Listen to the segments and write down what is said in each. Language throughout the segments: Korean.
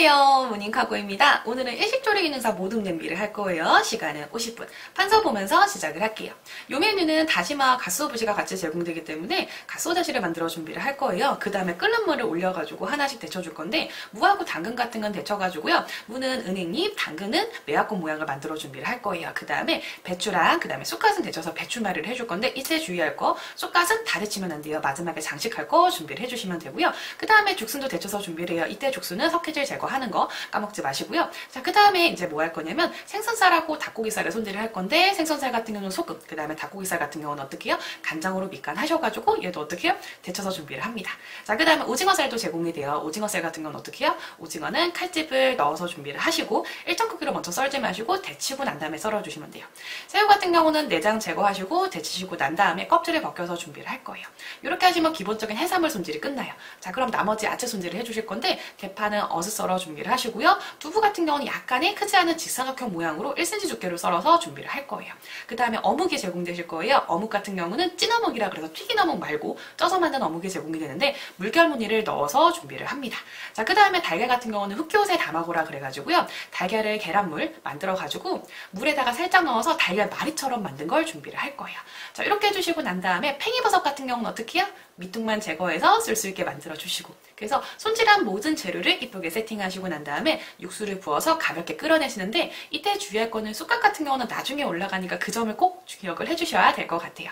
안녕하세요, 모닝카고입니다. 오늘은 일식조리 기능사 모둠 냄비를 할 거예요. 시간은 50분. 판서 보면서 시작을 할게요. 이 메뉴는 다시마 가스오부시가 같이 제공되기 때문에 가스오다시를 만들어 준비를 할 거예요. 그 다음에 끓는 물을 올려가지고 하나씩 데쳐줄 건데, 무하고 당근 같은 건 데쳐가지고요. 무는 은행잎, 당근은 매화꽃 모양을 만들어 준비를 할 거예요. 그 다음에 배추랑 그 다음에 쑥갓은 데쳐서 배추말이를 해줄 건데, 이때 주의할 거, 쑥갓은 다 데치면 안 돼요. 마지막에 장식할 거 준비를 해주시면 되고요. 그 다음에 죽순도 데쳐서 준비를 해요. 이때 죽순은 석회질 제거하는 거 까먹지 마시고요. 자, 그 다음에 이제 뭐 할 거냐면 생선살하고 닭고기살을 손질을 할 건데, 생선살 같은 경우는 소금, 그 다음에 닭고기살 같은 경우는 어떻게 해요? 간장으로 밑간하셔가지고 얘도 어떻게 해요? 데쳐서 준비를 합니다. 자, 그 다음에 오징어살도 제공이 돼요. 오징어살 같은 경우는 어떻게 해요? 오징어는 칼집을 넣어서 준비를 하시고 일정 크기로 먼저 썰지 마시고 데치고 난 다음에 썰어주시면 돼요. 새우 같은 경우는 내장 제거하시고 데치시고 난 다음에 껍질을 벗겨서 준비를 할 거예요. 이렇게 하시면 기본적인 해산물 손질이 끝나요. 자, 그럼 나머지 야채 손질을 해주실 건데, 대파는 어슷 썰어 준비를 하시고요. 두부 같은 경우는 약간의 크지 않은 직사각형 모양으로 1cm 두께로 썰어서 준비를 할 거예요. 그 다음에 어묵이 제공되실 거예요. 어묵 같은 경우는 찐어묵이라 그래서 튀긴 어묵 말고 쪄서 만든 어묵이 제공이 되는데, 물결무늬를 넣어서 준비를 합니다. 자, 그 다음에 달걀 같은 경우는 흑교세 담아보라 그래가지고요. 달걀을 계란물 만들어가지고 물에다가 살짝 넣어서 달걀 마리처럼 만든 걸 준비를 할 거예요. 자, 이렇게 해주시고 난 다음에 팽이버섯 같은 경우는 어떻게 해요? 밑둥만 제거해서 쓸 수 있게 만들어 주시고, 그래서 손질한 모든 재료를 이쁘게 세팅하시고 난 다음에 육수를 부어서 가볍게 끓여내시는데, 이때 주의할 거는 쑥갓 같은 경우는 나중에 올라가니까 그 점을 꼭 기억을 해주셔야 될 것 같아요.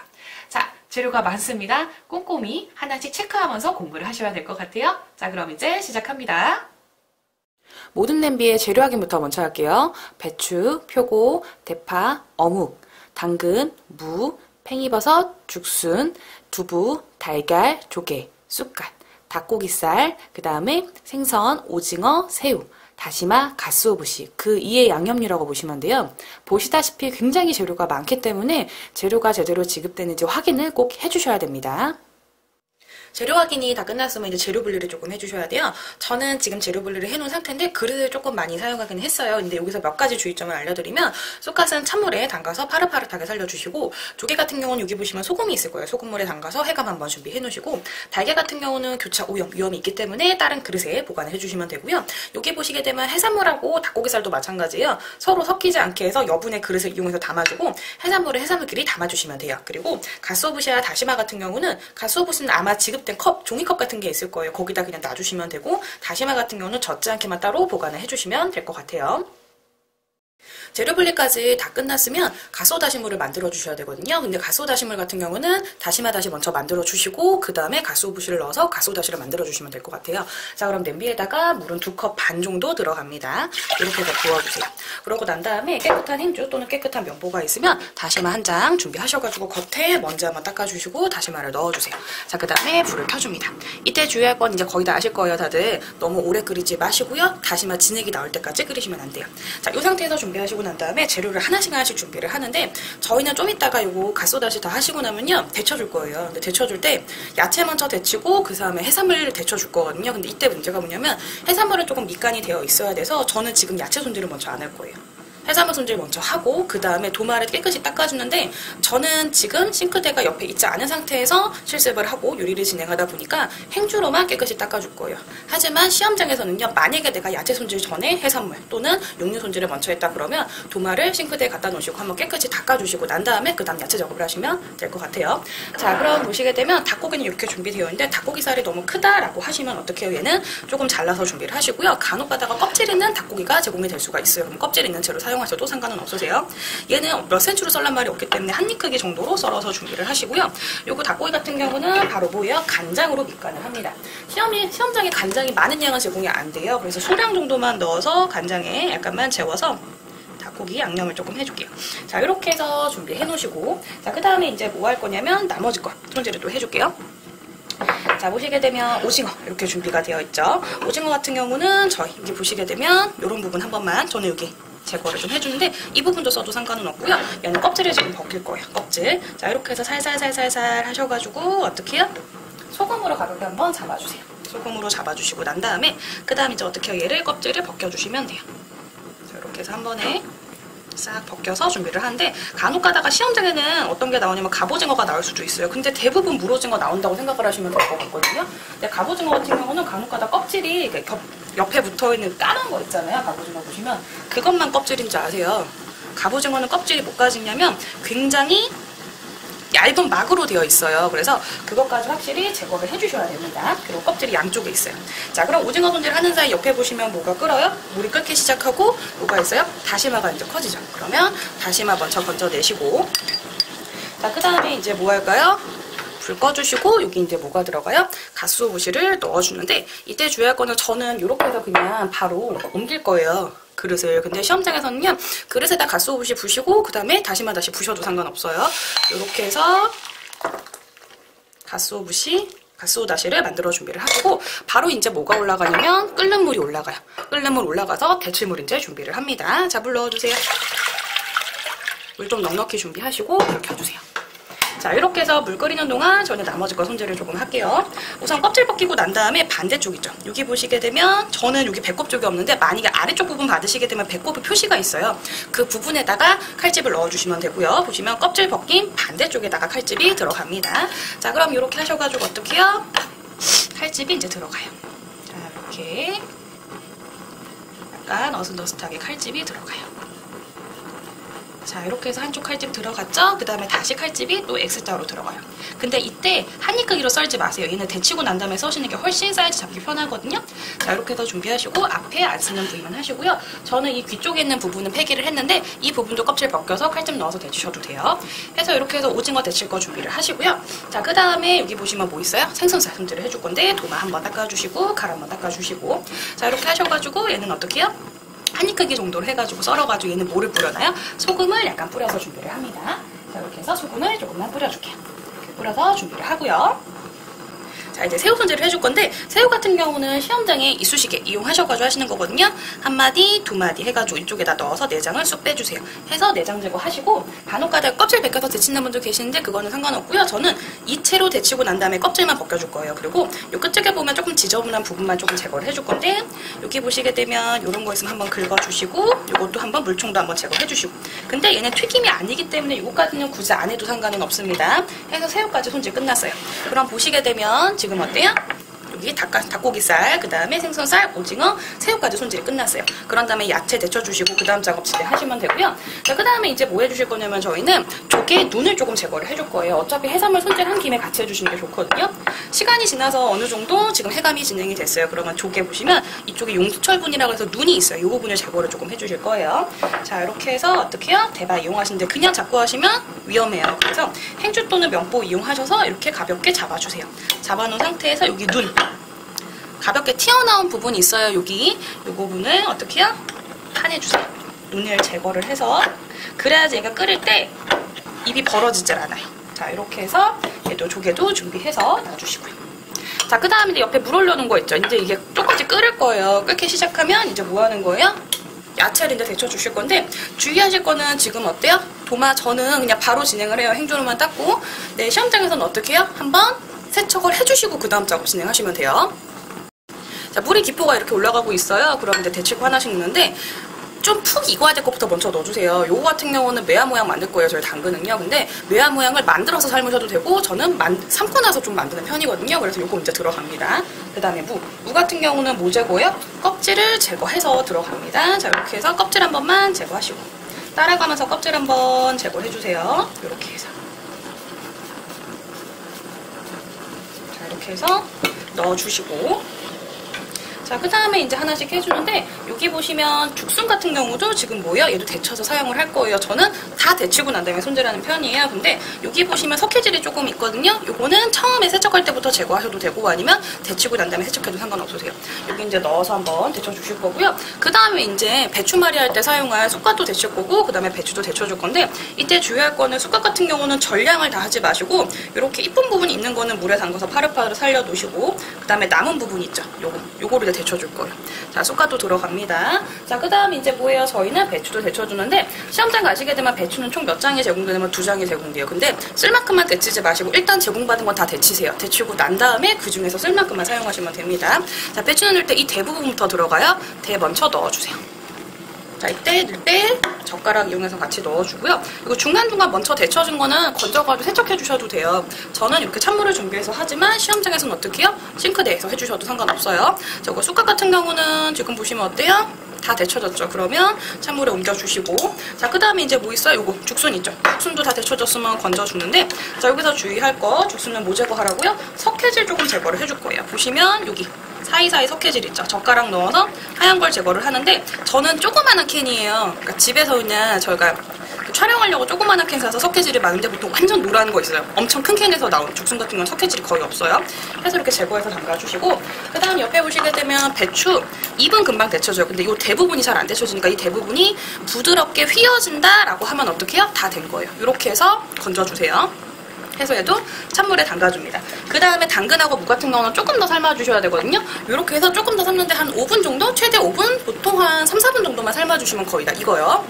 자, 재료가 많습니다. 꼼꼼히 하나씩 체크하면서 공부를 하셔야 될 것 같아요. 자, 그럼 이제 시작합니다. 모둠 냄비의 재료 확인부터 먼저 할게요. 배추, 표고, 대파, 어묵, 당근, 무, 팽이버섯, 죽순, 두부, 달걀, 조개, 쑥갓, 닭고기살, 그 다음에 생선, 오징어, 새우, 다시마, 가스오부시, 그 이의 양념류라고 보시면 돼요. 보시다시피 굉장히 재료가 많기 때문에 재료가 제대로 지급되는지 확인을 꼭 해주셔야 됩니다. 재료 확인이 다 끝났으면 이제 재료 분리를 조금 해주셔야 돼요. 저는 지금 재료 분리를 해놓은 상태인데 그릇을 조금 많이 사용하긴 했어요. 근데 여기서 몇 가지 주의점을 알려드리면, 쑥갓은 찬물에 담가서 파릇파릇하게 살려주시고, 조개 같은 경우는 여기 보시면 소금이 있을 거예요. 소금물에 담가서 해감 한번 준비해 놓으시고, 달걀 같은 경우는 교차 오염 위험이 있기 때문에 다른 그릇에 보관을 해주시면 되고요. 여기 보시게 되면 해산물하고 닭고기살도 마찬가지예요. 서로 섞이지 않게 해서 여분의 그릇을 이용해서 담아주고 해산물에 해산물끼리 담아주시면 돼요. 그리고 가스오부시와 다시마 같은 경우는, 가스오부시는 아마 지급된 컵, 종이컵 같은 게 있을 거예요. 거기다 그냥 놔주시면 되고, 다시마 같은 경우는 젖지 않게만 따로 보관을 해주시면 될 것 같아요. 재료 분리까지 다 끝났으면 가스오다시물을 만들어 주셔야 되거든요. 근데 가스오다시물 같은 경우는 다시마 다시 먼저 만들어 주시고, 그 다음에 가스오부시를 넣어서 가스오다시를 만들어 주시면 될 것 같아요. 자, 그럼 냄비에다가 물은 2컵 반 정도 들어갑니다. 이렇게 해서 부어주세요. 그러고 난 다음에 깨끗한 행주 또는 깨끗한 면보가 있으면 다시마 한 장 준비하셔가지고 겉에 먼지 한번 닦아주시고 다시마를 넣어주세요. 자, 그 다음에 불을 켜줍니다. 이때 주의할 건 이제 거의 다 아실 거예요, 다들. 너무 오래 끓이지 마시고요. 다시마 진액이 나올 때까지 끓이시면 안 돼요. 자, 이 상태에서 준비하시고 난 다음에 재료를 하나씩 준비를 하는데, 저희는 좀 이따가 요거 가스오다시 다 하시고 나면요 데쳐줄 거예요. 근데 데쳐줄 때 야채 먼저 데치고 그 다음에 해산물을 데쳐줄 거거든요. 근데 이때 문제가 뭐냐면, 해산물은 조금 밑간이 되어 있어야 돼서 저는 지금 야채 손질을 먼저 안 할 거예요. 해산물 손질 먼저 하고 그 다음에 도마를 깨끗이 닦아주는데, 저는 지금 싱크대가 옆에 있지 않은 상태에서 실습을 하고 요리를 진행하다 보니까 행주로만 깨끗이 닦아줄 거예요. 하지만 시험장에서는요, 만약에 내가 야채 손질 전에 해산물 또는 육류 손질을 먼저 했다 그러면 도마를 싱크대에 갖다 놓으시고 한번 깨끗이 닦아주시고 난 다음에 그 다음 야채 작업을 하시면 될 것 같아요. 자, 그럼 보시게 되면 닭고기는 이렇게 준비되어 있는데, 닭고기살이 너무 크다라고 하시면 어떻게 해요? 얘는 조금 잘라서 준비를 하시고요. 간혹 가다가 껍질 있는 닭고기가 제공이 될 수가 있어요. 그럼 껍질 있는 채로 사용하셔도 상관은 없으세요. 얘는 몇 센치로 썰란 말이 없기 때문에 한 입 크기 정도로 썰어서 준비를 하시고요. 요거 닭고기 같은 경우는 바로 뭐예요? 간장으로 밑간을 합니다. 시험장에 간장이 많은 양은 제공이 안 돼요. 그래서 소량 정도만 넣어서 간장에 약간만 재워서 닭고기 양념을 조금 해줄게요. 자, 이렇게 해서 준비해 놓으시고, 자, 그 다음에 이제 뭐 할 거냐면 나머지 거 손질을 또 해줄게요. 자, 보시게 되면 오징어 이렇게 준비가 되어 있죠. 오징어 같은 경우는 저희 여기 보시게 되면 이런 부분 한 번만 저는 여기 제거를 좀 해주는데, 이 부분도 써도 상관은 없고요. 얘는 껍질을 지금 벗길 거예요. 껍질. 자, 이렇게 해서 살살살살살 하셔가지고 어떻게 해요? 소금으로 가볍게 한번 잡아주세요. 소금으로 잡아주시고 난 다음에 그 다음 이제 어떻게 해요? 얘를 껍질을 벗겨주시면 돼요. 자, 이렇게 해서 한 번에 싹 벗겨서 준비를 하는데 간혹 가다가 시험장에는 어떤 게 나오냐면 갑오징어가 나올 수도 있어요. 근데 대부분 물오징어 나온다고 생각을 하시면 될 것 같거든요. 근데 갑오징어 같은 경우는 간혹 가다 껍질이 옆에 붙어있는 까만 거 있잖아요. 갑오징어 보시면 그것만 껍질인 줄 아세요. 갑오징어는 껍질이 뭐까지 있냐면 굉장히 얇은 막으로 되어 있어요. 그래서 그것까지 확실히 제거를 해주셔야 됩니다. 그리고 껍질이 양쪽에 있어요. 자, 그럼 오징어 손질 하는 사이 옆에 보시면 뭐가 끓어요? 물이 끓기 시작하고 뭐가 있어요? 다시마가 이제 커지죠. 그러면 다시마 먼저 건져내시고, 자, 그 다음에 이제 뭐 할까요? 불 꺼주시고 여기 이제 뭐가 들어가요? 가스오부시를 넣어주는데 이때 주의할 거는 저는 이렇게 해서 그냥 바로 옮길 거예요. 그릇을. 근데 시험장에서는요, 그릇에다 가스오부시 부시고 그 다음에 다시마 다시 부셔도 상관없어요. 이렇게 해서 가스오다시를 만들어 준비를 하시고 바로 이제 뭐가 올라가냐면 끓는 물이 올라가요. 끓는 물 올라가서 데칠물 이제 준비를 합니다. 자, 물 넣어주세요. 물 좀 넉넉히 준비하시고 불 켜주세요. 자, 이렇게 해서 물 끓이는 동안 저는 나머지 거 손질을 조금 할게요. 우선 껍질 벗기고 난 다음에 반대쪽 있죠. 여기 보시게 되면 저는 여기 배꼽 쪽이 없는데 만약에 아래쪽 부분 받으시게 되면 배꼽의 표시가 있어요. 그 부분에다가 칼집을 넣어주시면 되고요. 보시면 껍질 벗긴 반대쪽에다가 칼집이 들어갑니다. 자, 그럼 이렇게 하셔가지고 어떻게 해요? 칼집이 이제 들어가요. 자, 이렇게 약간 어슷어슷하게 칼집이 들어가요. 자, 이렇게 해서 한쪽 칼집 들어갔죠? 그 다음에 다시 칼집이 또 X자로 들어가요. 근데 이때 한입 크기로 썰지 마세요. 얘는 데치고 난 다음에 써시는 게 훨씬 사이즈 잡기 편하거든요. 자, 이렇게 해서 준비하시고 앞에 안 쓰는 부위만 하시고요. 저는 이 귀 쪽에 있는 부분은 폐기를 했는데 이 부분도 껍질 벗겨서 칼집 넣어서 데치셔도 돼요. 해서 이렇게 해서 오징어 데칠 거 준비를 하시고요. 자, 그 다음에 여기 보시면 뭐 있어요? 생선살 손질을 해줄 건데 도마 한번 닦아주시고 갈 한번 닦아주시고, 자, 이렇게 하셔가지고 얘는 어떻게 해요? 한입 크기 정도로 해가지고 썰어가지고 얘는 뭐를 뿌려놔요? 소금을 약간 뿌려서 준비를 합니다. 자, 이렇게 해서 소금을 조금만 뿌려줄게요. 이렇게 뿌려서 준비를 하고요. 자, 이제 새우 손질을 해줄 건데 새우 같은 경우는 시험장에 이쑤시개 이용하셔가지고 하시는 거거든요. 한 마디, 두 마디 해가지고 이쪽에다 넣어서 내장을 쑥 빼주세요. 해서 내장 제거하시고 간혹가다 껍질 벗겨서 데치는 분들 계시는데 그거는 상관없고요. 저는 이채로 데치고 난 다음에 껍질만 벗겨줄 거예요. 그리고 요 끝쪽에 보면 조금 지저분한 부분만 조금 제거를 해줄 건데 여기 보시게 되면 이런 거 있으면 한번 긁어주시고 요것도 한번 물총도 한번 제거해주시고, 근데 얘는 튀김이 아니기 때문에 요거까지는 굳이 안 해도 상관은 없습니다. 해서 새우까지 손질 끝났어요. 그럼 보시게 되면 지금 어때요? 여기 닭고기살, 그 다음에 생선살, 오징어, 새우까지 손질이 끝났어요. 그런 다음에 야채 데쳐주시고 그 다음 작업 진짜 하시면 되고요. 자, 그 다음에 이제 뭐 해주실 거냐면 저희는 조개 눈을 조금 제거를 해줄 거예요. 어차피 해산물 손질한 김에 같이 해주시는 게 좋거든요. 시간이 지나서 어느 정도 지금 해감이 진행이 됐어요. 그러면 조개 보시면 이쪽에 용수철분이라고 해서 눈이 있어요. 이 부분을 제거를 조금 해주실 거예요. 자, 이렇게 해서 어떻게 해요? 대바 이용하시는데 그냥 잡고 하시면 위험해요. 그래서 행주 또는 면보 이용하셔서 이렇게 가볍게 잡아주세요. 잡아놓은 상태에서 여기 눈 가볍게 튀어나온 부분이 있어요. 여기 이 부분을 어떻게 해요? 파내주세요. 눈을 제거를 해서 그래야지 얘가 끓일 때 입이 벌어지질 않아요. 자, 이렇게 해서 얘도 조개도 준비해서 놔주시고요. 자, 그 다음에 옆에 물 올려놓은 거 있죠. 이제 이게 조금씩 끓을 거예요. 끓기 시작하면 이제 뭐 하는 거예요? 야채를 이제 데쳐주실 건데 주의하실 거는 지금 어때요? 도마 저는 그냥 바로 진행을 해요. 행주로만 닦고. 네, 시험장에서는 어떻게 해요? 한번 세척을 해주시고 그 다음 작업 진행하시면 돼요. 자, 물이 기포가 이렇게 올라가고 있어요. 그럼 이제 데치고 하나씩 넣는데 좀 푹 익어야 될 것부터 먼저 넣어주세요. 요거 같은 경우는 메아 모양 만들 거예요. 저희 당근은요. 근데 메아 모양을 만들어서 삶으셔도 되고 저는 삶고 나서 좀 만드는 편이거든요. 그래서 요거 이제 들어갑니다. 그 다음에 무 같은 경우는 뭐 제거예요? 껍질을 제거해서 들어갑니다. 자, 이렇게 해서 껍질 한 번만 제거하시고 따라가면서 껍질 한번 제거해주세요. 이렇게 해서 자, 이렇게 해서 넣어주시고, 자, 그 다음에 이제 하나씩 해주는데 여기 보시면 죽순 같은 경우도 지금 뭐예요? 얘도 데쳐서 사용을 할 거예요. 저는 다 데치고 난 다음에 손질하는 편이에요. 근데 여기 보시면 석회질이 조금 있거든요. 요거는 처음에 세척할 때부터 제거하셔도 되고 아니면 데치고 난 다음에 세척해도 상관없으세요. 여기 이제 넣어서 한번 데쳐주실 거고요. 그 다음에 이제 배추말이 할 때 사용할 쑥갓도 데칠 거고 그 다음에 배추도 데쳐줄 건데 이때 주의할 거는 쑥갓 같은 경우는 전량을 다 하지 마시고 이렇게 이쁜 부분이 있는 거는 물에 담가서 파릇파릇 살려 놓으시고 그 다음에 남은 부분 있죠. 요거를 데쳐줄 거예요. 자, 쑥갓도 들어갑니다. 자, 그 다음에 이제 뭐예요? 저희는 배추도 데쳐주는데 시험장 가시게 되면 배추는 총 몇 장이 제공되면 2장이 제공돼요. 근데 쓸 만큼만 데치지 마시고 일단 제공받은 건 다 데치세요. 데치고 난 다음에 그 중에서 쓸 만큼만 사용하시면 됩니다. 자, 배추 넣을 때 이 대 부분부터 들어가요. 대 먼저 넣어주세요. 자, 이때 넣을 때 젓가락 이용해서 같이 넣어주고요. 이거 중간중간 먼저 데쳐진 거는 건져가지고 세척해 주셔도 돼요. 저는 이렇게 찬물을 준비해서 하지만 시험장에서는 어떻게 해요? 싱크대에서 해주셔도 상관없어요. 저거 쑥갓 같은 경우는 지금 보시면 어때요? 다 데쳐졌죠? 그러면 찬물에 옮겨주시고, 자, 그 다음에 이제 뭐 있어요? 요거 죽순 있죠? 죽순도 다 데쳐졌으면 건져주는데, 자, 여기서 주의할 거, 죽순은 뭐 제거하라고요? 석회질 조금 제거를 해줄 거예요. 보시면 여기 사이사이 석회질 있죠? 젓가락 넣어서 하얀 걸 제거를 하는데, 저는 조그마한 캔이에요. 그러니까 집에서 그냥 저희가 촬영하려고 조그마한 캔 사서 석회질이 많은데 보통 완전 노란 거 있어요. 엄청 큰 캔에서 나온 죽순 같은 건 석회질이 거의 없어요. 그래서 이렇게 제거해서 담가주시고, 그 다음 옆에 보시게 되면 배추, 잎은 금방 데쳐져요. 근데 이 대부분이 잘 안 데쳐지니까 이 대부분이 부드럽게 휘어진다 라고 하면 어떻게 해요? 다 된 거예요. 이렇게 해서 건져주세요. 해서 얘도 찬물에 담가줍니다. 그 다음에 당근하고 무 같은 경우는 조금 더 삶아주셔야 되거든요. 이렇게 해서 조금 더 삶는데 한 5분 정도? 최대 5분? 보통 한 3, 4분 정도만 삶아주시면 거의 다 익어요.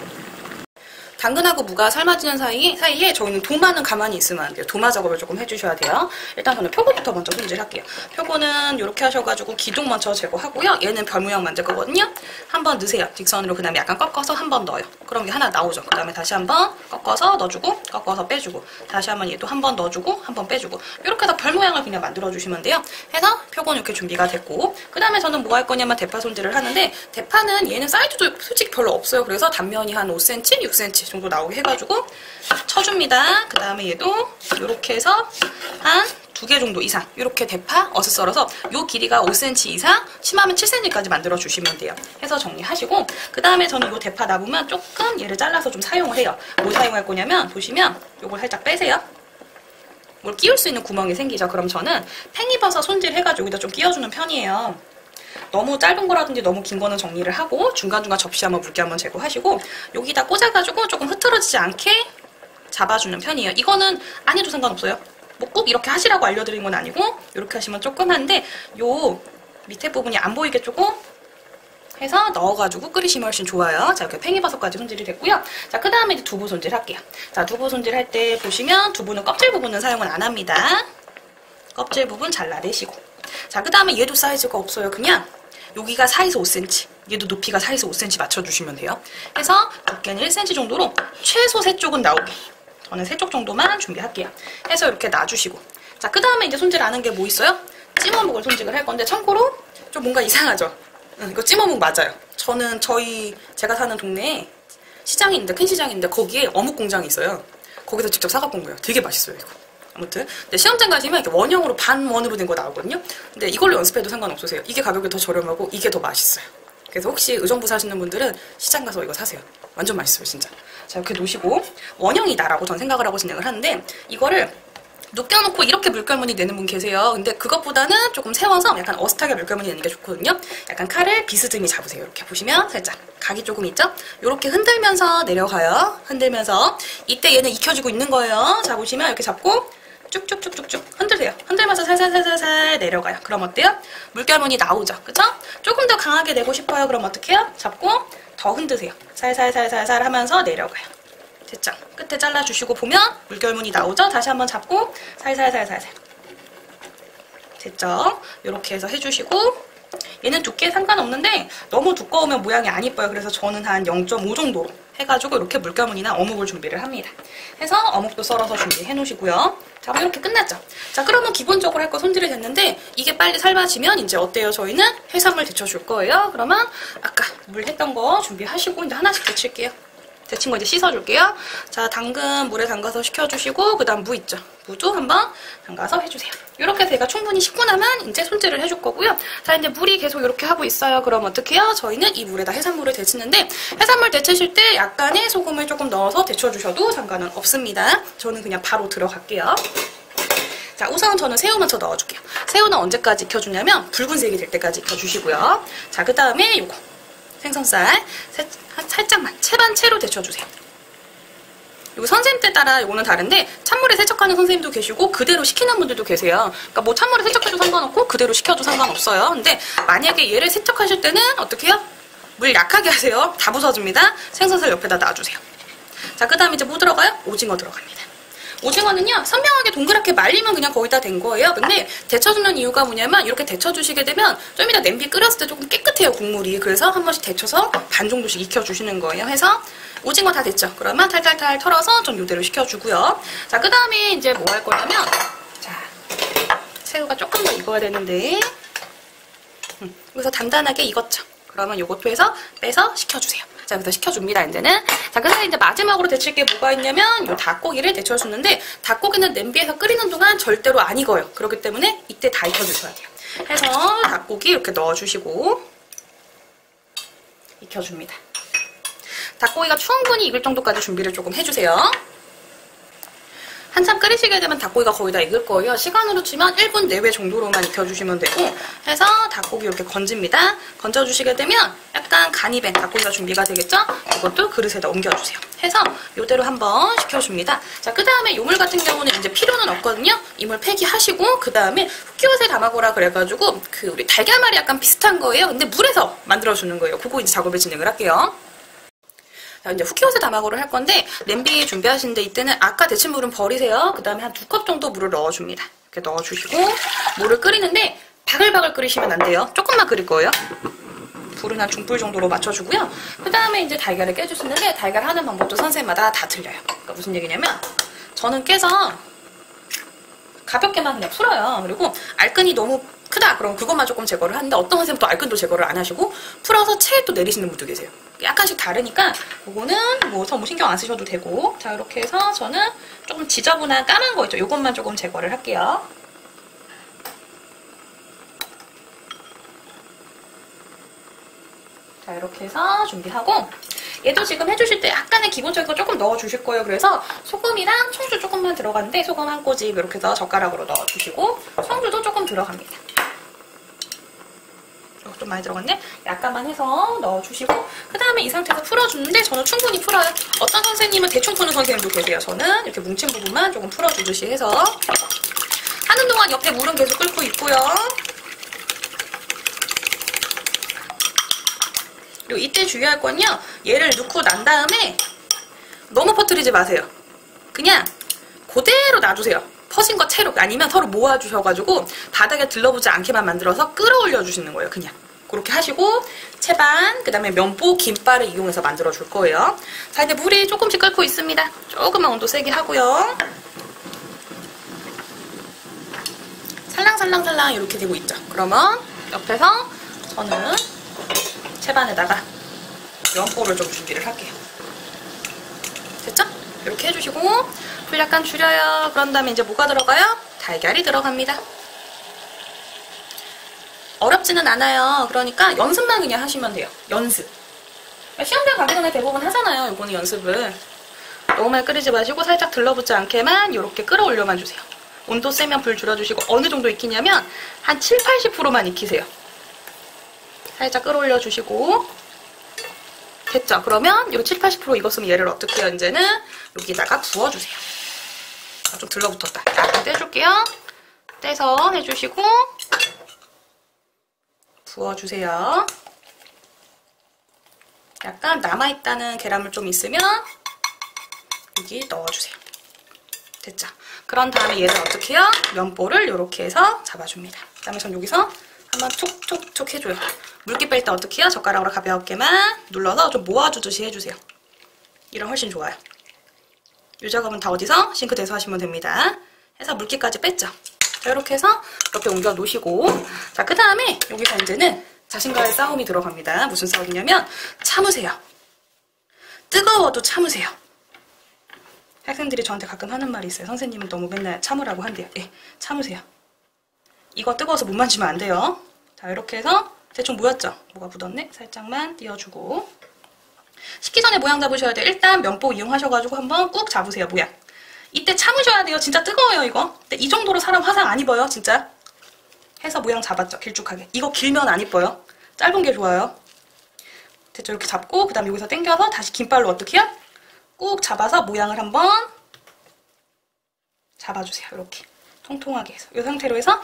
당근하고 무가 삶아지는 사이에 저희는 도마는 가만히 있으면 안 돼요. 도마 작업을 조금 해주셔야 돼요. 일단 저는 표고부터 먼저 손질할게요. 표고는 이렇게 하셔가지고 기둥 먼저 제거하고요. 얘는 별 모양 만들 거거든요. 한번 넣으세요. 직선으로. 그 다음에 약간 꺾어서 한 번 넣어요. 그럼 이게 하나 나오죠. 그 다음에 다시 한번 꺾어서 넣어주고 꺾어서 빼주고 다시 한번 얘도 한 번 넣어주고 한 번 빼주고 이렇게 해서 별 모양을 그냥 만들어주시면 돼요. 해서 표고는 이렇게 준비가 됐고, 그 다음에 저는 뭐 할 거냐면 대파 손질을 하는데, 대파는 얘는 사이즈도 솔직히 별로 없어요. 그래서 단면이 한 5cm, 6cm 정도 나오게 해가지고 쳐줍니다. 그 다음에 얘도 이렇게 해서 한 2개 정도 이상 이렇게 대파 어슷 썰어서 요 길이가 5cm 이상, 심하면 7cm까지 만들어 주시면 돼요. 해서 정리하시고, 그 다음에 저는 요 대파 남으면 조금 얘를 잘라서 좀 사용을 해요. 뭐 사용할 거냐면 보시면 요걸 살짝 빼세요. 뭘 끼울 수 있는 구멍이 생기죠. 그럼 저는 팽이버섯 손질해가지고 여기다 좀 끼워주는 편이에요. 너무 짧은 거라든지 너무 긴 거는 정리를 하고 중간중간 접시 한번 물기 한번 제거하시고 여기다 꽂아가지고 조금 흐트러지지 않게 잡아주는 편이에요. 이거는 안 해도 상관없어요. 뭐 꼭 이렇게 하시라고 알려드린 건 아니고 이렇게 하시면 조금 한데, 요 밑에 부분이 안 보이게 조금 해서 넣어가지고 끓이시면 훨씬 좋아요. 자, 이렇게 팽이버섯까지 손질이 됐고요. 자, 그 다음에 이제 두부 손질 할게요. 자, 두부 손질할 때 보시면 두부는 껍질 부분은 사용은 안 합니다. 껍질 부분 잘라내시고, 자, 그 다음에 얘도 사이즈가 없어요. 그냥 여기가 4에서 5cm, 얘도 높이가 4에서 5cm 맞춰주시면 돼요. 해서 두께는 1cm 정도로 최소 3쪽은 나오게, 저는 3쪽 정도만 준비할게요. 해서 이렇게 놔주시고, 자, 그 다음에 이제 손질하는 게 뭐 있어요? 찜어묵을 손질을 할 건데, 참고로 좀 뭔가 이상하죠? 이거 찜어묵 맞아요. 저는 제가 사는 동네에 시장이 있는데, 큰 시장이 있는데 거기에 어묵 공장이 있어요. 거기서 직접 사갖고 온 거예요. 되게 맛있어요, 이거. 아무튼 근데 시험장 가시면 이렇게 원형으로 반원으로 된 거 나오거든요. 근데 이걸로 연습해도 상관없으세요. 이게 가격이 더 저렴하고 이게 더 맛있어요. 그래서 혹시 의정부 사시는 분들은 시장 가서 이거 사세요. 완전 맛있어요, 진짜. 자, 이렇게 놓으시고, 원형이다라고 전 생각을 하고 진행을 하는데, 이거를 눕혀놓고 이렇게 물결무늬 내는 분 계세요. 근데 그것보다는 조금 세워서 약간 어슷하게 물결무늬 내는 게 좋거든요. 약간 칼을 비스듬히 잡으세요. 이렇게 보시면 살짝 각이 조금 있죠? 이렇게 흔들면서 내려가요. 흔들면서. 이때 얘는 익혀지고 있는 거예요. 자, 보시면 이렇게 잡고 쭉쭉쭉쭉쭉 흔들세요. 흔들면서 살살살살살 내려가요. 그럼 어때요? 물결무늬 나오죠? 그쵸? 조금 더 강하게 내고 싶어요. 그럼 어떻게 해요? 잡고 더 흔드세요. 살살살살살 하면서 내려가요. 됐죠? 끝에 잘라주시고 보면 물결무늬 나오죠? 다시 한번 잡고 살살살살살. 됐죠? 이렇게 해서 해주시고, 얘는 두께 상관없는데 너무 두꺼우면 모양이 안 이뻐요. 그래서 저는 한 0.5 정도로 해가지고 이렇게 물결무늬나 어묵을 준비를 합니다. 해서 어묵도 썰어서 준비해 놓으시고요. 자, 이렇게 끝났죠? 자, 그러면 기본적으로 할 거 손질이 됐는데, 이게 빨리 삶아지면 이제 어때요? 저희는 해산물 데쳐줄 거예요. 그러면 아까 물 했던 거 준비하시고 이제 하나씩 데칠게요. 데친 거 이제 씻어줄게요. 자, 당근 물에 담가서 식혀주시고, 그 다음 무 있죠? 무도 한번 담가서 해주세요. 이렇게 해서 얘가 충분히 식고 나면 이제 손질을 해줄 거고요. 자, 이제 물이 계속 이렇게 하고 있어요. 그럼 어떻게 해요? 저희는 이 물에다 해산물을 데치는데, 해산물 데치실 때 약간의 소금을 조금 넣어서 데쳐주셔도 상관은 없습니다. 저는 그냥 바로 들어갈게요. 자, 우선 저는 새우 먼저 넣어줄게요. 새우는 언제까지 익혀주냐면 붉은색이 될 때까지 익혀주시고요. 자, 그 다음에 요거 생선살 살짝만 채반채로 데쳐주세요. 이거 선생님 때 따라 이거는 다른데, 찬물에 세척하는 선생님도 계시고 그대로 식히는 분들도 계세요. 그러니까 뭐 찬물에 세척해도 상관없고 그대로 식혀도 상관없어요. 근데 만약에 얘를 세척하실 때는 어떻게 해요? 물 약하게 하세요. 다 부서집니다. 생선살 옆에다 놔주세요. 자, 그 다음에 이제 뭐 들어가요? 오징어 들어갑니다. 오징어는요, 선명하게 동그랗게 말리면 그냥 거의 다 된 거예요. 근데 데쳐주는 이유가 뭐냐면 이렇게 데쳐주시게 되면 좀 이따 냄비 끓였을 때 조금 깨끗해요, 국물이. 그래서 한 번씩 데쳐서 반 정도씩 익혀주시는 거예요. 해서 오징어 다 됐죠? 그러면 탈탈탈 털어서 좀 이대로 식혀주고요. 자, 그 다음에 이제 뭐 할 거냐면, 자, 새우가 조금 더 익어야 되는데, 여기서 단단하게 익었죠? 그러면 요것도 해서 빼서 식혀주세요. 자, 그래서 식혀줍니다, 이제는. 자, 그래서 이제 마지막으로 데칠 게 뭐가 있냐면, 요 닭고기를 데쳐주는데, 닭고기는 냄비에서 끓이는 동안 절대로 안 익어요. 그렇기 때문에 이때 다 익혀주셔야 돼요. 해서 닭고기 이렇게 넣어주시고, 익혀줍니다. 닭고기가 충분히 익을 정도까지 준비를 조금 해주세요. 한참 끓이시게 되면 닭고기가 거의 다 익을 거예요. 시간으로 치면 1분 내외 정도로만 익혀주시면 되고, 해서 닭고기 이렇게 건집니다. 건져주시게 되면 약간 간이 밴 닭고기가 준비가 되겠죠? 이것도 그릇에다 옮겨주세요. 해서 이대로 한번 식혀줍니다. 자, 그 다음에 요물 같은 경우는 이제 필요는 없거든요. 이물 폐기하시고, 그 다음에 흑기옷에 담아보라 그래가지고 그 우리 달걀말이 약간 비슷한 거예요. 근데 물에서 만들어주는 거예요. 그거 이제 작업을 진행을 할게요. 자, 이제 흑기옷에 담아고를 할 건데, 냄비 준비하시는데 이때는 아까 데친 물은 버리세요. 그 다음에 한 2컵 정도 물을 넣어줍니다. 이렇게 넣어주시고, 물을 끓이는데 바글바글 끓이시면 안 돼요. 조금만 끓일 거예요. 불은 한 중불 정도로 맞춰주고요. 그 다음에 이제 달걀을 깨주시는데, 달걀 하는 방법도 선생님마다 다 틀려요. 그러니까 무슨 얘기냐면, 저는 깨서 가볍게만 그냥 풀어요. 그리고 알끈이 너무 크다 그럼 그것만 조금 제거를 하는데, 어떤 선생님은 또 알끈도 제거를 안 하시고 풀어서 체에 또 내리시는 분도 계세요. 약간씩 다르니까 그거는 뭐 너무 신경 안 쓰셔도 되고. 자, 이렇게 해서 저는 조금 지저분한 까만 거 있죠, 요것만 조금 제거를 할게요. 자, 이렇게 해서 준비하고, 얘도 지금 해주실 때 약간의 기본적인 거 조금 넣어주실 거예요. 그래서 소금이랑 청주 조금만 들어갔는데, 소금 한 꼬집 이렇게 해서 젓가락으로 넣어주시고, 청주도 조금 들어갑니다. 좀 많이 들어갔네? 약간만 해서 넣어주시고, 그 다음에 이 상태에서 풀어주는데, 저는 충분히 풀어요. 어떤 선생님은 대충 푸는 선생님도 계세요. 저는 이렇게 뭉친 부분만 조금 풀어주듯이 해서 하는 동안 옆에 물은 계속 끓고 있고요. 그리고 이때 주의할 건요, 얘를 넣고 난 다음에 너무 퍼뜨리지 마세요. 그냥 그대로 놔두세요. 퍼진 거 채로. 아니면 서로 모아주셔가지고 바닥에 들러붙지 않게만 만들어서 끌어올려 주시는 거예요. 그냥 그렇게 하시고, 채반, 그 다음에 면보, 김발을 이용해서 만들어 줄 거예요. 자, 이제 물이 조금씩 끓고 있습니다. 조금만 온도 세게 하고요. 살랑살랑살랑 이렇게 되고 있죠. 그러면 옆에서 저는 채반에다가 면보를 좀 준비를 할게요. 됐죠? 이렇게 해주시고, 불 약간 줄여요. 그런 다음에 이제 뭐가 들어가요? 달걀이 들어갑니다. 어렵지는 않아요. 그러니까 연습만 그냥 하시면 돼요. 연습. 시험장 가기 전에 대부분 하잖아요. 요거는 연습을. 너무 많이 끓이지 마시고 살짝 들러붙지 않게만 이렇게 끌어올려만 주세요. 온도 세면 불 줄여주시고, 어느 정도 익히냐면 한 7, 80%만 익히세요. 살짝 끌어올려 주시고. 됐죠? 그러면 요 7, 80% 익었으면 얘를 어떻게 해요? 이제는 여기다가 부어주세요. 좀 들러붙었다. 약간 떼줄게요. 떼서 해주시고 부어주세요. 약간 남아있다는 계란물 좀 있으면 여기 넣어주세요. 됐죠? 그런 다음에 얘를 어떻게 해요? 면보를 이렇게 해서 잡아줍니다. 그 다음에 전 여기서 한번 톡톡톡 해줘요. 물기 뺄 때 어떻게 해요? 젓가락으로 가볍게만 눌러서 좀 모아주듯이 해주세요. 이런 훨씬 좋아요. 이 작업은 다 어디서? 싱크대에서 하시면 됩니다. 해서 물기까지 뺐죠? 자, 이렇게 해서 옆에 옮겨 놓으시고, 자, 그 다음에 여기서 이제는 자신과의 싸움이 들어갑니다. 무슨 싸움이냐면, 참으세요. 뜨거워도 참으세요. 학생들이 저한테 가끔 하는 말이 있어요. 선생님은 너무 맨날 참으라고 한대요. 예, 참으세요. 이거 뜨거워서 못 만지면 안 돼요. 자, 이렇게 해서 대충 모였죠? 뭐가 묻었네? 살짝만 띄워주고. 식기 전에 모양 잡으셔야 돼요. 일단 면보 이용하셔가지고 한번 꾹 잡으세요, 모양. 이때 참으셔야 돼요. 진짜 뜨거워요, 이거. 근데 이 정도로 사람 화상 안 입어요, 진짜. 해서 모양 잡았죠, 길쭉하게. 이거 길면 안 이뻐요. 짧은 게 좋아요. 됐죠? 이렇게 잡고, 그 다음에 여기서 당겨서 다시 긴발로 어떻게 해요? 꾹 잡아서 모양을 한번 잡아주세요. 이렇게. 통통하게 해서. 이 상태로 해서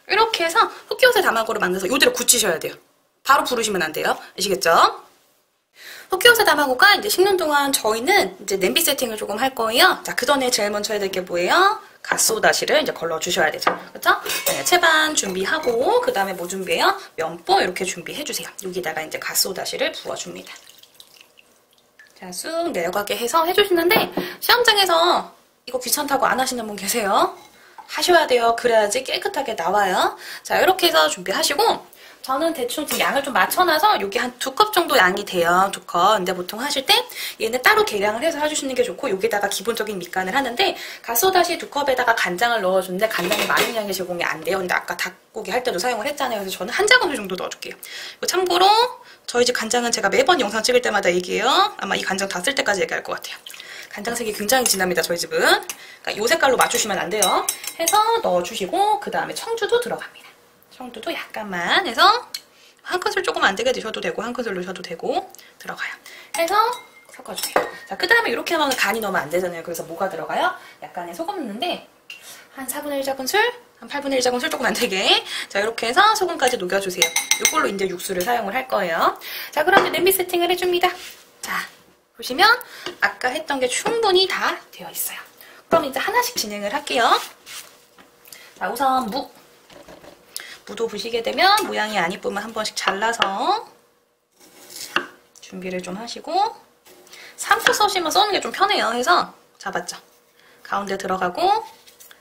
이렇게 해서 흑기옷에 담아고를 만들어서 이대로 굳히셔야 돼요. 바로 부르시면 안 돼요. 아시겠죠? 흑요새 다마고가 이제 식는 동안 저희는 이제 냄비 세팅을 조금 할 거예요. 자, 그 전에 제일 먼저 해야 될 게 뭐예요? 갓소다시를 이제 걸러 주셔야 되죠. 그쵸? 네, 채반 준비하고, 그 다음에 뭐 준비해요? 면보 이렇게 준비해 주세요. 여기다가 이제 갓소다시를 부어줍니다. 자, 쑥 내려가게 해서 해주시는데, 시험장에서 이거 귀찮다고 안 하시는 분 계세요? 하셔야 돼요. 그래야지 깨끗하게 나와요. 자, 이렇게 해서 준비하시고, 저는 대충 지금 양을 좀 맞춰놔서 여기 한 2컵 정도 양이 돼요. 2컵. 근데 보통 하실 때 얘는 따로 계량을 해서 해주시는 게 좋고, 여기다가 기본적인 밑간을 하는데, 갓소다시 2컵에다가 간장을 넣어주는데 간장이 많은 양이 제공이 안 돼요. 근데 아까 닭고기 할 때도 사용을 했잖아요. 그래서 저는 한 작업을 정도 넣어줄게요. 참고로 저희 집 간장은 제가 매번 영상 찍을 때마다 얘기해요. 아마 이 간장 다 쓸 때까지 얘기할 것 같아요. 간장색이 굉장히 진합니다. 저희 집은. 그러니까 이 색깔로 맞추시면 안 돼요. 해서 넣어주시고, 그 다음에 청주도 들어갑니다. 청주도 약간만 해서 한 큰술 조금 안 되게 드셔도 되고 한 큰술 넣으셔도 되고 들어가요. 해서 섞어주세요. 자, 그 다음에 이렇게 하면 간이 너무 안 되잖아요. 그래서 뭐가 들어가요? 약간의 소금 넣는데 한 4분의 1 작은술, 한 8분의 1 작은술 조금 안 되게. 자, 이렇게 해서 소금까지 녹여주세요. 이걸로 이제 육수를 사용을 할 거예요. 자, 그럼 냄비 세팅을 해줍니다. 자, 보시면 아까 했던 게 충분히 다 되어 있어요. 그럼 이제 하나씩 진행을 할게요. 자, 우선 무도 부시게 되면 모양이 안 이쁘면 한 번씩 잘라서 준비를 좀 하시고, 3코 써시면 써는 게 좀 편해요. 해서 잡았죠. 가운데 들어가고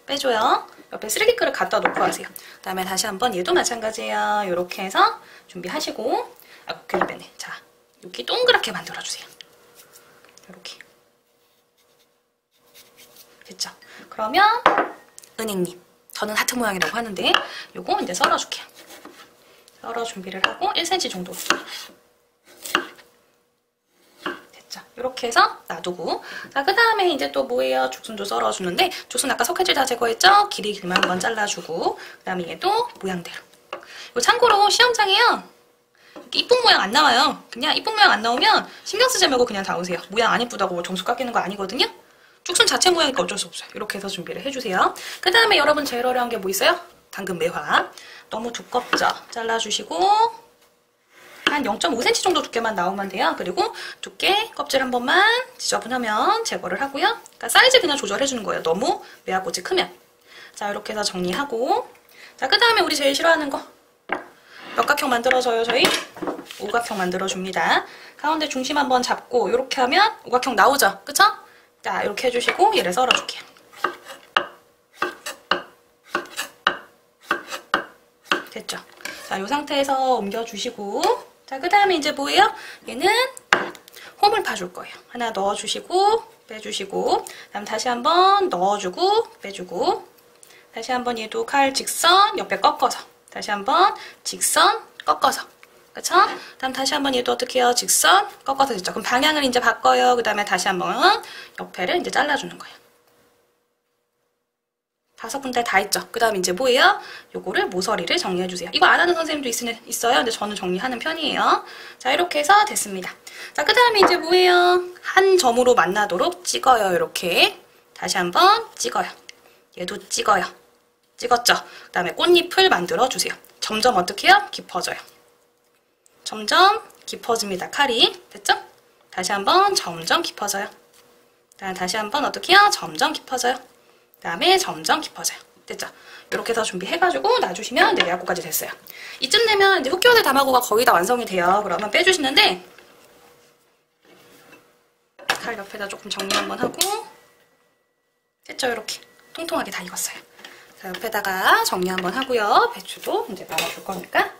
빼줘요. 옆에 쓰레기 그릇 갖다 놓고 하세요. 그 다음에 다시 한번 얘도 마찬가지예요. 이렇게 해서 준비하시고, 괜히 빼네. 자, 여기 동그랗게 만들어주세요. 이렇게. 됐죠? 그러면 은행잎. 저는 하트 모양이라고 하는데 요거 이제 썰어줄게요. 썰어 준비를 하고 1cm 정도. 됐죠? 이렇게 해서 놔두고, 자, 그 다음에 이제 또 뭐예요? 죽순도 썰어주는데, 죽순 아까 석회질 다 제거했죠? 길이 길만 한번 잘라주고, 그 다음에 얘도 모양대로. 이거 참고로 시험장에요, 이쁜 모양 안 나와요. 그냥 이쁜 모양 안 나오면 신경 쓰지 말고 그냥 다 오세요. 모양 안 이쁘다고 뭐 점수 깎이는 거 아니거든요. 죽순 자체 모양이니까 어쩔 수 없어요. 이렇게 해서 준비를 해주세요. 그 다음에 여러분 제일 어려운 게 뭐 있어요? 당근 매화. 너무 두껍죠? 잘라주시고 한 0.5cm 정도 두께만 나오면 돼요. 그리고 두께 껍질 한 번만 지저분하면 제거를 하고요. 그러니까 사이즈 그냥 조절해주는 거예요. 너무 매화꽃이 크면. 자, 이렇게 해서 정리하고, 자, 그 다음에 우리 제일 싫어하는 거 역각형 만들어줘요. 저희 오각형 만들어줍니다. 가운데 중심 한번 잡고 이렇게 하면 오각형 나오죠? 그쵸? 자, 이렇게 해주시고 얘를 썰어줄게요. 됐죠? 자, 이 상태에서 옮겨주시고, 자, 그 다음에 이제 뭐예요? 얘는 홈을 파줄 거예요. 하나 넣어주시고 빼주시고, 다음 다시 한번 넣어주고 빼주고, 다시 한번 얘도 칼 직선 옆에 꺾어서, 다시 한번 직선 꺾어서, 그쵸? 다음 다시 한번 얘도 어떻게 해요? 직선 꺾어서. 됐죠? 그럼 방향을 이제 바꿔요. 그 다음에 다시 한번 옆에를 이제 잘라주는 거예요. 5군데 다 했죠? 그 다음 이제 뭐예요? 요거를 모서리를 정리해주세요. 이거 안 하는 선생님도 있어요. 근데 저는 정리하는 편이에요. 자, 이렇게 해서 됐습니다. 자, 그 다음에 이제 뭐예요? 한 점으로 만나도록 찍어요. 이렇게. 다시 한번 찍어요. 얘도 찍어요. 찍었죠? 그 다음에 꽃잎을 만들어주세요. 점점 어떻게 해요? 깊어져요. 점점 깊어집니다. 칼이. 됐죠? 다시 한번 점점 깊어져요. 다시 한번 어떻게 해요? 점점 깊어져요. 그 다음에 점점 깊어져요. 됐죠? 이렇게 해서 준비해가지고 놔주시면 네, 매화꽃까지 됐어요. 이쯤 되면 이제 흑요새 다마고가 거의 다 완성이 돼요. 그러면 빼주시는데, 칼 옆에다 조금 정리 한번 하고, 됐죠? 이렇게 통통하게 다 익었어요. 자, 옆에다가 정리 한번 하고요. 배추도 이제 말아줄 거니까.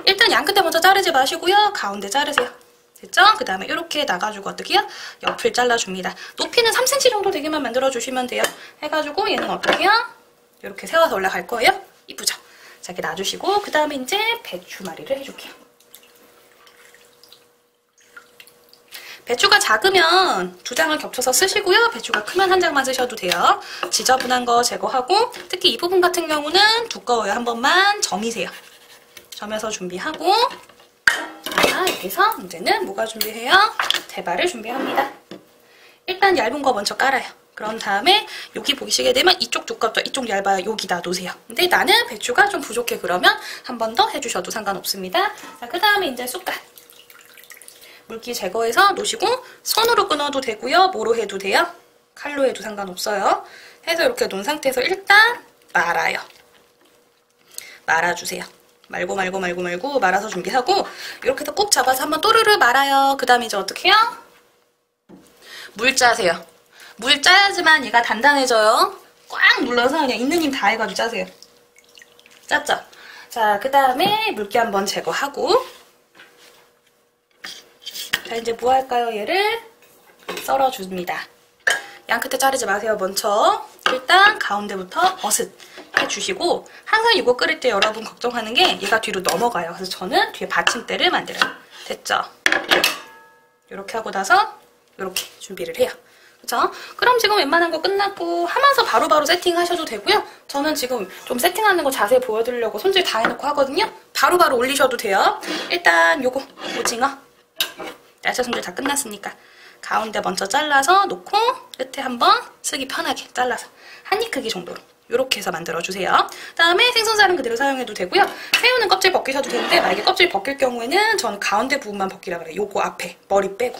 일단 양 끝에 먼저 자르지 마시고요. 가운데 자르세요. 됐죠? 그 다음에 이렇게 나가지고 어떻게 해요? 옆을 잘라줍니다. 높이는 3cm 정도 되게만 만들어주시면 돼요. 해가지고 얘는 어떻게 해요? 이렇게 세워서 올라갈 거예요. 이쁘죠? 자, 이렇게 놔주시고, 그 다음에 이제 배추말이를 해줄게요. 배추가 작으면 2장을 겹쳐서 쓰시고요. 배추가 크면 1장만 쓰셔도 돼요. 지저분한 거 제거하고, 특히 이 부분 같은 경우는 두꺼워요. 한 번만 점이세요. 점여서 준비하고, 자, 이렇게 해서 이제는 뭐가 준비해요? 대바를 준비합니다. 일단 얇은 거 먼저 깔아요. 그런 다음에 여기 보시게 되면 이쪽 두껍죠? 이쪽 얇아요. 여기다 놓으세요. 근데 나는 배추가 좀 부족해. 그러면 한 번 더 해주셔도 상관없습니다. 자, 그 다음에 이제 쑥갓. 물기 제거해서 놓으시고 손으로 끊어도 되고요. 뭐로 해도 돼요. 칼로 해도 상관없어요. 해서 이렇게 놓은 상태에서 일단 말아요. 말아주세요. 말고 말아서 준비하고 이렇게 해서 꾹 잡아서 한번 또르르 말아요. 그 다음에 이제 어떻게 해요? 물 짜세요. 물 짜야지만 얘가 단단해져요. 꽉 눌러서 그냥 있는 힘 다 해가지고 짜세요. 짰죠? 자, 그 다음에 물기 한번 제거하고 자, 이제 뭐 할까요? 얘를 썰어줍니다. 양 끝에 자르지 마세요. 먼저 일단 가운데부터 버슷 해주시고 항상 이거 끓일 때 여러분 걱정하는 게 얘가 뒤로 넘어가요. 그래서 저는 뒤에 받침대를 만들어요. 됐죠? 이렇게 하고 나서 이렇게 준비를 해요. 그쵸? 그럼 지금 웬만한 거 끝났고 하면서 바로바로 세팅하셔도 되고요. 저는 지금 좀 세팅하는 거 자세히 보여드리려고 손질 다 해놓고 하거든요. 바로바로 올리셔도 돼요. 일단 요거 오징어 야채 손질 다 끝났으니까 가운데 먼저 잘라서 놓고 끝에 한번 쓰기 편하게 잘라서 한 입 크기 정도로 이렇게 해서 만들어주세요. 다음에 생선살은 그대로 사용해도 되고요. 새우는 껍질 벗기셔도 되는데 만약에 껍질 벗길 경우에는 저는 가운데 부분만 벗기라 그래요. 요거 앞에 머리 빼고.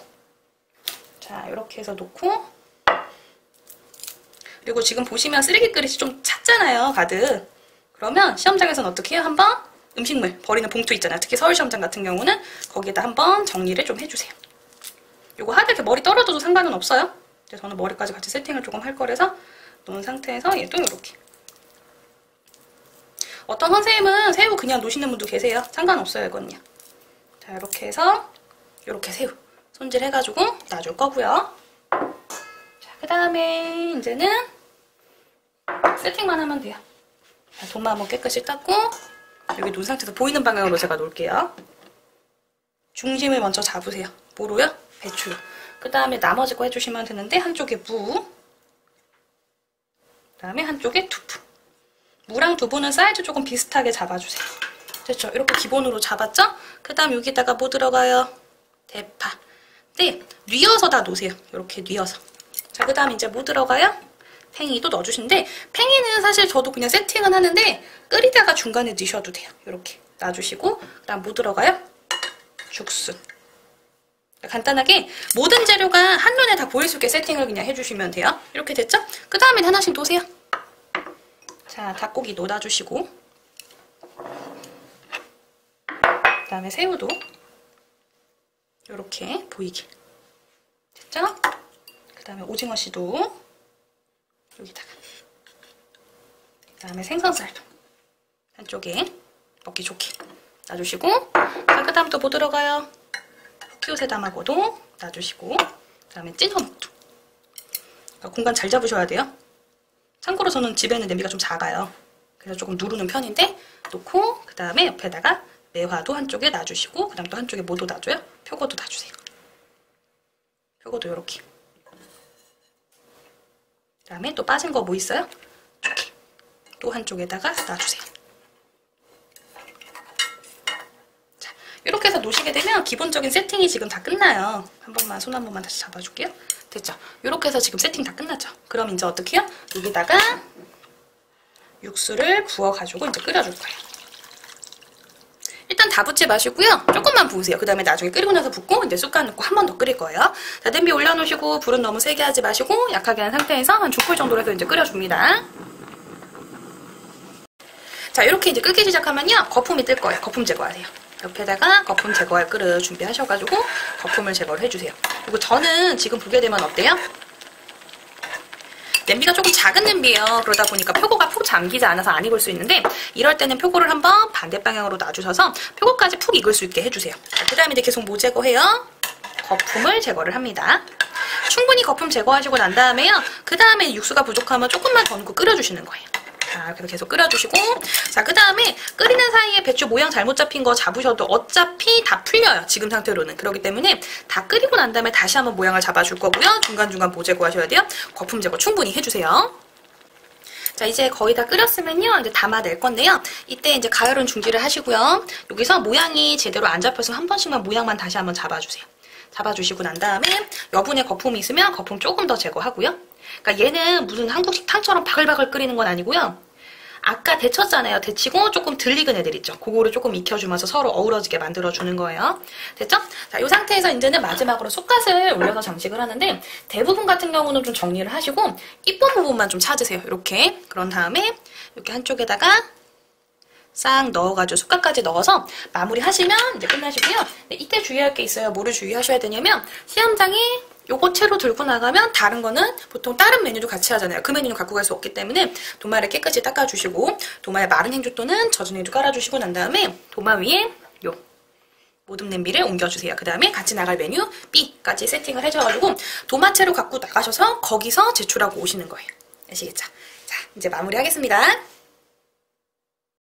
자, 이렇게 해서 놓고 그리고 지금 보시면 쓰레기 그릇이 좀 찼잖아요. 가득. 그러면 시험장에서는 어떻게 해요? 한번 음식물 버리는 봉투 있잖아요. 특히 서울 시험장 같은 경우는 거기에다 한번 정리를 좀 해주세요. 요거 하다 이렇게 머리 떨어져도 상관은 없어요. 저는 머리까지 같이 세팅을 조금 할 거라서 놓은 상태에서 얘도 이렇게. 어떤 선생님은 새우 그냥 놓으시는 분도 계세요. 상관없어요, 이거는요. 자, 이렇게 해서 이렇게 새우 손질해가지고 놔줄 거고요. 자, 그 다음에 이제는 세팅만 하면 돼요. 자, 돈만 한번 깨끗이 닦고 여기 놓은 상태에서 보이는 방향으로 제가 놓을게요. 중심을 먼저 잡으세요. 뭐로요? 배추로. 그 다음에 나머지 거 해주시면 되는데 한쪽에 무, 그 다음에 한쪽에 두부. 무랑 두부는 사이즈 조금 비슷하게 잡아주세요. 됐죠? 이렇게 기본으로 잡았죠? 그 다음 여기다가 뭐 들어가요? 대파. 네, 뉘어서 다 놓으세요. 이렇게 뉘어서. 자, 그 다음 이제 뭐 들어가요? 팽이도 넣어주시는데 팽이는 사실 저도 그냥 세팅은 하는데 끓이다가 중간에 넣으셔도 돼요. 이렇게 놔주시고 그 다음 뭐 들어가요? 죽순. 간단하게 모든 재료가 한눈에 다 보일 수 있게 세팅을 그냥 해주시면 돼요. 이렇게 됐죠? 그 다음에 하나씩 놓으세요. 자, 닭고기 놓아주시고 그 다음에 새우도 이렇게 보이게 됐죠? 그 다음에 오징어씨도 여기다가 그 다음에 생선살도 한쪽에 먹기 좋게 놔주시고 자, 그 다음 또 뭐 들어가요? 키오세다마고도 놔주시고 그 다음에 찐어묵도 공간 잘 잡으셔야 돼요. 참고로 저는 집에는 냄비가 좀 작아요. 그래서 조금 누르는 편인데 놓고 그 다음에 옆에다가 매화도 한쪽에 놔주시고 그 다음 또 한쪽에 뭐도 놔줘요? 표고도 놔주세요. 표고도 이렇게 그 다음에 또 빠진 거 뭐 있어요? 이렇게 또 한쪽에다가 놔주세요. 이렇게 해서 놓으시게 되면 기본적인 세팅이 지금 다 끝나요. 한 번만 손 한 번만 다시 잡아줄게요. 됐죠? 이렇게 해서 지금 세팅 다 끝났죠? 그럼 이제 어떻게 해요? 여기다가 육수를 부어가지고 이제 끓여줄 거예요. 일단 다 붓지 마시고요. 조금만 부으세요. 그 다음에 나중에 끓이고 나서 붓고 이제 쑥갓 넣고 한 번 더 끓일 거예요. 자, 냄비 올려놓으시고 불은 너무 세게 하지 마시고 약하게 한 상태에서 한 2풀 정도로 해서 이제 끓여줍니다. 자, 이렇게 이제 끓기 시작하면요. 거품이 뜰 거예요. 거품 제거하세요. 옆에다가 거품 제거할 그릇 준비하셔가지고 거품을 제거를 해주세요. 그리고 저는 지금 보게 되면 어때요? 냄비가 조금 작은 냄비예요. 그러다 보니까 표고가 푹 잠기지 않아서 안 익을 수 있는데 이럴 때는 표고를 한번 반대 방향으로 놔주셔서 표고까지 푹 익을 수 있게 해주세요. 그 다음에 이제 계속 뭐 제거해요? 거품을 제거를 합니다. 충분히 거품 제거하시고 난 다음에요. 그 다음에 육수가 부족하면 조금만 더 넣고 끓여주시는 거예요. 자, 그래서 계속 끓여주시고 자, 그 다음에 끓이는 사이에 배추 모양 잘못 잡힌 거 잡으셔도 어차피 다 풀려요. 지금 상태로는. 그렇기 때문에 다 끓이고 난 다음에 다시 한번 모양을 잡아줄 거고요. 중간중간 보제거 하셔야 돼요. 거품 제거 충분히 해주세요. 자, 이제 거의 다 끓였으면요. 이제 담아낼 건데요. 이때 이제 가열은 중지를 하시고요. 여기서 모양이 제대로 안 잡혀서 한 번씩만 모양만 다시 한번 잡아주세요. 잡아주시고 난 다음에 여분의 거품이 있으면 거품 조금 더 제거하고요. 그러니까 얘는 무슨 한국식 탕처럼 바글바글 끓이는 건 아니고요. 아까 데쳤잖아요. 데치고 조금 덜 익은 애들 있죠. 그거를 조금 익혀주면서 서로 어우러지게 만들어주는 거예요. 됐죠? 자, 이 상태에서 이제는 마지막으로 쑥갓을 올려서 장식을 하는데 대부분 같은 경우는 좀 정리를 하시고 이쁜 부분만 좀 찾으세요. 이렇게. 그런 다음에 이렇게 한쪽에다가 싹 넣어가지고 숟가락까지 넣어서 마무리 하시면 이제 끝나시고요. 네, 이때 주의할 게 있어요. 뭐를 주의하셔야 되냐면 시험장에 요거 채로 들고 나가면 다른 거는 보통 다른 메뉴도 같이 하잖아요. 그 메뉴는 갖고 갈 수 없기 때문에 도마를 깨끗이 닦아주시고 도마에 마른 행주 또는 젖은 행주 깔아주시고 난 다음에 도마 위에 요 모듬 냄비를 옮겨주세요. 그 다음에 같이 나갈 메뉴 B까지 세팅을 해줘가지고 도마채로 갖고 나가셔서 거기서 제출하고 오시는 거예요. 아시겠죠? 자, 이제 마무리하겠습니다.